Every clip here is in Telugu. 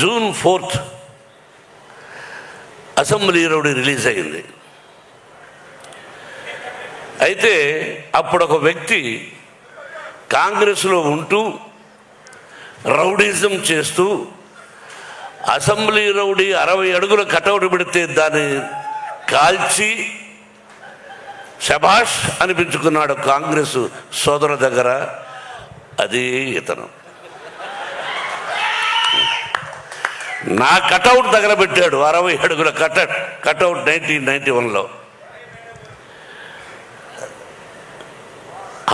జూన్ 4 అసెంబ్లీ రౌడీ రిలీజ్ అయింది. అయితే అప్పుడు ఒక వ్యక్తి కాంగ్రెస్లో ఉంటూ రౌడీజం చేస్తూ అసెంబ్లీ రౌడీ 60 అడుగుల కటౌట్ పెడితే దాన్ని కాల్చి శభాష్ అనిపించుకున్నాడు కాంగ్రెస్ సోదరుల దగ్గర. అది ఇతను నా కటౌట్ దగ్గర పెట్టాడు 60 అడుగుల కటౌట్ 1991లో.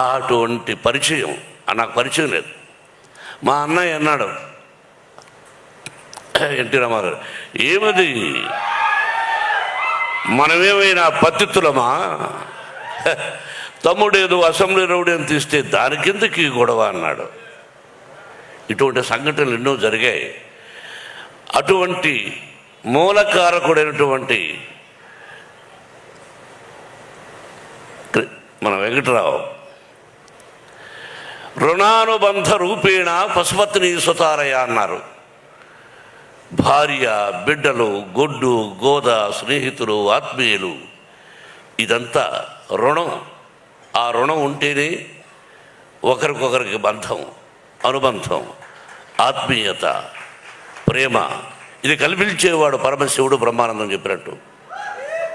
అటువంటి పరిచయం నాకు పరిచయం లేదు. మా అన్నయ్య అన్నాడు, ఎన్టీ రామారావు, ఏమది మనమేమైనా పత్తిత్తులమా, తమ్ముడేదో అసెంబ్లీ రౌడీ అని తీస్తే దానికిందకి గొడవ అన్నాడు. ఇటువంటి సంఘటనలు ఎన్నో జరిగాయి. అటువంటి మూలకారకుడైనటువంటి మన వెంకటరావు రుణానుబంధ రూపేణ పశుపత్ని సుతారయ అన్నారు. భార్య, బిడ్డలు, గొడ్డు, గోద, స్నేహితులు, ఆత్మీయులు, ఇదంతా రుణం. ఆ రుణం ఉంటేనే ఒకరికొకరికి బంధం, అనుబంధం, ఆత్మీయత, ప్రేమ, ఇది కల్పించేవాడు పరమశివుడు బ్రహ్మానందం చెప్పినట్టు.